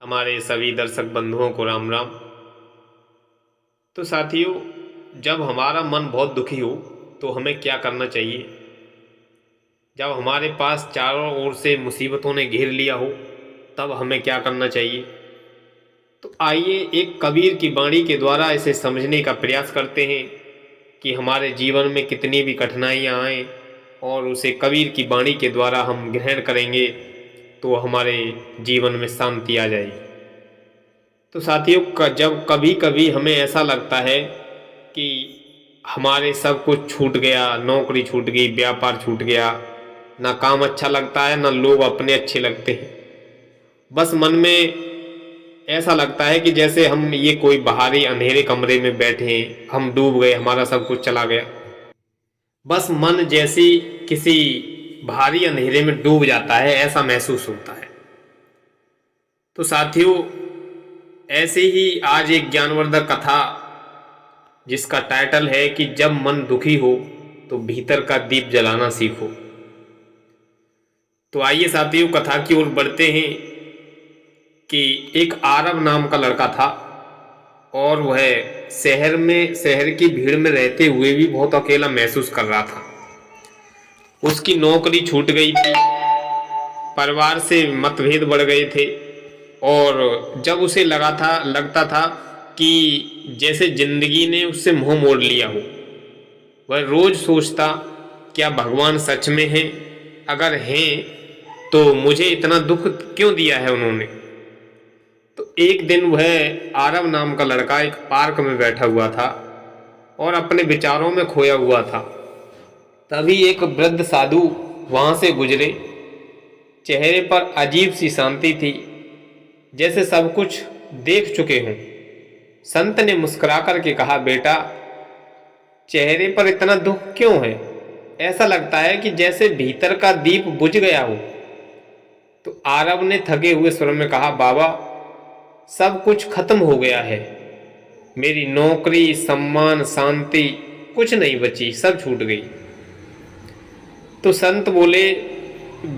हमारे सभी दर्शक बंधुओं को राम राम। तो साथियों, जब हमारा मन बहुत दुखी हो तो हमें क्या करना चाहिए? जब हमारे पास चारों ओर से मुसीबतों ने घेर लिया हो तब हमें क्या करना चाहिए? तो आइए एक कबीर की वाणी के द्वारा इसे समझने का प्रयास करते हैं कि हमारे जीवन में कितनी भी कठिनाइयाँ आएँ और उसे कबीर की वाणी के द्वारा हम ग्रहण करेंगे तो हमारे जीवन में शांति आ जाएगी। तो साथियों, जब कभी कभी हमें ऐसा लगता है कि हमारे सब कुछ छूट गया, नौकरी छूट गई, व्यापार छूट गया, ना काम अच्छा लगता है ना लोग अपने अच्छे लगते हैं, बस मन में ऐसा लगता है कि जैसे हम ये कोई बाहरी अंधेरे कमरे में बैठे हैं, हम डूब गए, हमारा सब कुछ चला गया। बस मन जैसी किसी भारी अंधेरे में डूब जाता है, ऐसा महसूस होता है। तो साथियों, ऐसे ही आज एक ज्ञानवर्धक कथा जिसका टाइटल है कि जब मन दुखी हो तो भीतर का दीप जलाना सीखो। तो आइए साथियों, कथा की ओर बढ़ते हैं कि एक आरव नाम का लड़का था और वह शहर की भीड़ में रहते हुए भी बहुत अकेला महसूस कर रहा था। उसकी नौकरी छूट गई थी, परिवार से मतभेद बढ़ गए थे और जब उसे लगता था कि जैसे जिंदगी ने उससे मुंह मोड़ लिया हो। वह रोज सोचता, क्या भगवान सच में हैं? अगर हैं तो मुझे इतना दुख क्यों दिया है उन्होंने? तो एक दिन वह आरव नाम का लड़का एक पार्क में बैठा हुआ था और अपने विचारों में खोया हुआ था। तभी एक वृद्ध साधु वहां से गुजरे। चेहरे पर अजीब सी शांति थी, जैसे सब कुछ देख चुके हों। संत ने मुस्कुरा करके कहा, बेटा, चेहरे पर इतना दुख क्यों है? ऐसा लगता है कि जैसे भीतर का दीप बुझ गया हो। तो आरव ने थके हुए स्वर में कहा, बाबा, सब कुछ खत्म हो गया है। मेरी नौकरी, सम्मान, शांति कुछ नहीं बची, सब छूट गई। तो संत बोले,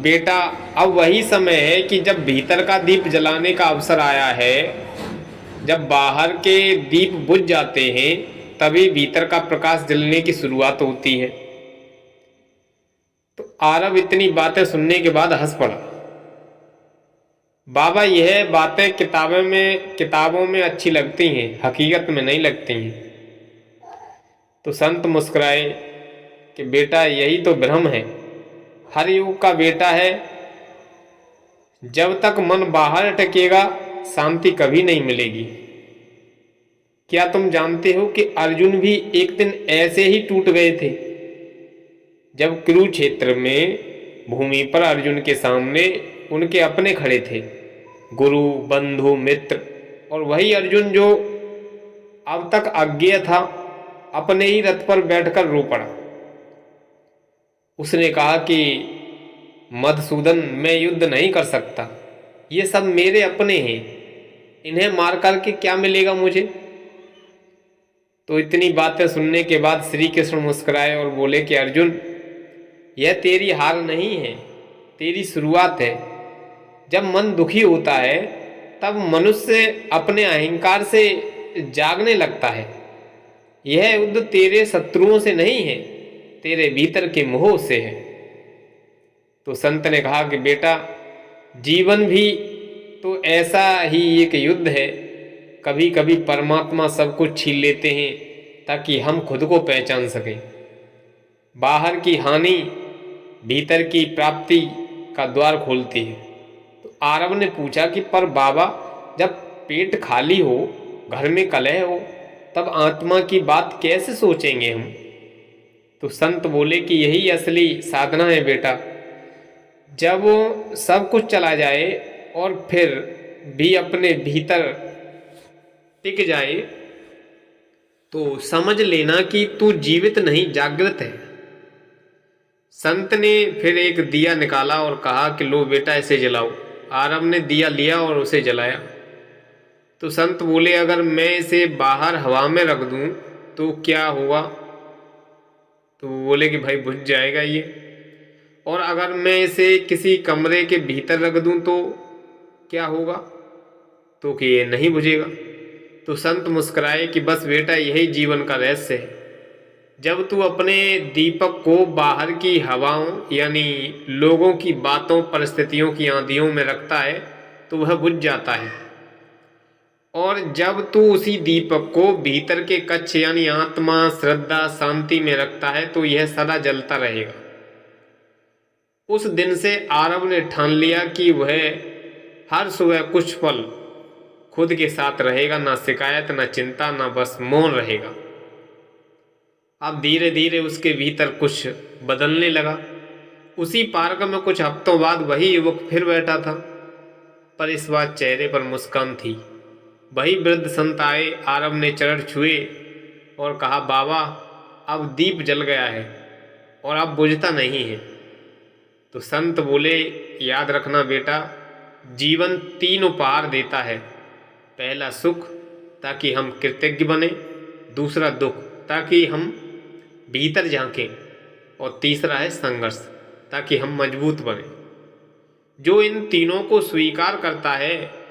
बेटा, अब वही समय है कि जब भीतर का दीप जलाने का अवसर आया है। जब बाहर के दीप बुझ जाते हैं तभी भीतर का प्रकाश जलने की शुरुआत होती है। तो आरव इतनी बातें सुनने के बाद हंस पड़ा। बाबा, यह बातें किताबों में अच्छी लगती हैं, हकीकत में नहीं लगती हैं। तो संत मुस्कुराए कि बेटा, यही तो भ्रम है। हर युग का बेटा है, जब तक मन बाहर अटकेगा शांति कभी नहीं मिलेगी। क्या तुम जानते हो कि अर्जुन भी एक दिन ऐसे ही टूट गए थे? जब कुरुक्षेत्र में भूमि पर अर्जुन के सामने उनके अपने खड़े थे, गुरु, बंधु, मित्र, और वही अर्जुन जो अब तक अज्ञेय था, अपने ही रथ पर बैठकर रो पड़ा। उसने कहा कि मधुसूदन, मैं युद्ध नहीं कर सकता, ये सब मेरे अपने हैं, इन्हें मार करके क्या मिलेगा मुझे? तो इतनी बातें सुनने के बाद श्री कृष्ण मुस्कुराए और बोले कि अर्जुन, यह तेरी हार नहीं है, तेरी शुरुआत है। जब मन दुखी होता है तब मनुष्य अपने अहंकार से जागने लगता है। यह युद्ध तेरे शत्रुओं से नहीं है, तेरे भीतर के मोह से है। तो संत ने कहा कि बेटा, जीवन भी तो ऐसा ही एक युद्ध है। कभी कभी परमात्मा सब कुछ छीन लेते हैं ताकि हम खुद को पहचान सकें। बाहर की हानि भीतर की प्राप्ति का द्वार खोलती है। तो आरव ने पूछा कि पर बाबा, जब पेट खाली हो, घर में कलह हो, तब आत्मा की बात कैसे सोचेंगे हम? तो संत बोले कि यही असली साधना है बेटा। जब सब कुछ चला जाए और फिर भी अपने भीतर टिक जाए तो समझ लेना कि तू जीवित नहीं, जागृत है। संत ने फिर एक दिया निकाला और कहा कि लो बेटा, इसे जलाओ। आरव ने दिया लिया और उसे जलाया। तो संत बोले, अगर मैं इसे बाहर हवा में रख दूं तो क्या होगा? तो बोले कि भाई, बुझ जाएगा ये। और अगर मैं इसे किसी कमरे के भीतर रख दूं तो क्या होगा? तो कि ये नहीं बुझेगा। तो संत मुस्कुराए कि बस बेटा यही जीवन का रहस्य है। जब तू अपने दीपक को बाहर की हवाओं यानी लोगों की बातों परिस्थितियों की आंधियों में रखता है तो वह बुझ जाता है, और जब तू उसी दीपक को भीतर के कक्ष यानी आत्मा श्रद्धा शांति में रखता है तो यह सदा जलता रहेगा। उस दिन से आरव ने ठान लिया कि वह हर सुबह कुछ पल खुद के साथ रहेगा, ना शिकायत ना चिंता ना बस मौन रहेगा। अब धीरे धीरे उसके भीतर कुछ बदलने लगा। उसी पार्क में कुछ हफ्तों बाद वही युवक फिर बैठा था, पर इस बार चेहरे पर मुस्कान थी। वही वृद्ध संत आए, आरव ने चरण छुए और कहा, बाबा अब दीप जल गया है और अब बुझता नहीं है। तो संत बोले, याद रखना बेटा, जीवन 3 उपहार देता है। पहला सुख ताकि हम कृतज्ञ बने, दूसरा दुख ताकि हम भीतर झांकें, और तीसरा है संघर्ष ताकि हम मजबूत बने। जो इन तीनों को स्वीकार करता है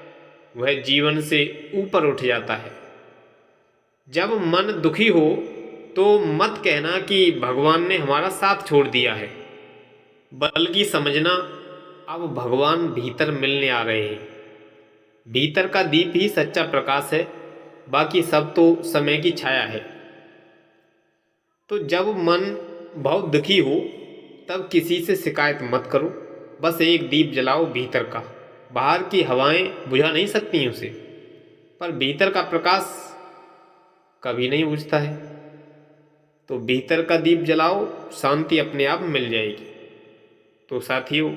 वह जीवन से ऊपर उठ जाता है। जब मन दुखी हो तो मत कहना कि भगवान ने हमारा साथ छोड़ दिया है, बल्कि समझना अब भगवान भीतर मिलने आ रहे हैं। भीतर का दीप ही सच्चा प्रकाश है, बाकी सब तो समय की छाया है। तो जब मन बहुत दुखी हो तब किसी से शिकायत मत करो, बस एक दीप जलाओ भीतर का। बाहर की हवाएं बुझा नहीं सकती उसे, पर भीतर का प्रकाश कभी नहीं बुझता है। तो भीतर का दीप जलाओ, शांति अपने आप मिल जाएगी। तो साथियों,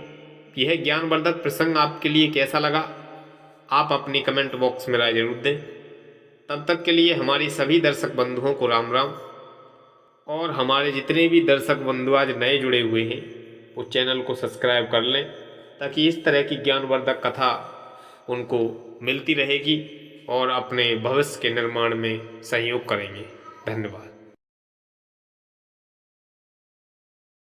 यह ज्ञानवर्धक प्रसंग आपके लिए कैसा लगा, आप अपनी कमेंट बॉक्स में राय जरूर दें। तब तक के लिए हमारी सभी दर्शक बंधुओं को राम राम, और हमारे जितने भी दर्शक बंधु आज नए जुड़े हुए हैं वो चैनल को सब्सक्राइब कर लें, ताकि इस तरह की ज्ञानवर्धक कथा उनको मिलती रहेगी और अपने भविष्य के निर्माण में सहयोग करेंगे। धन्यवाद।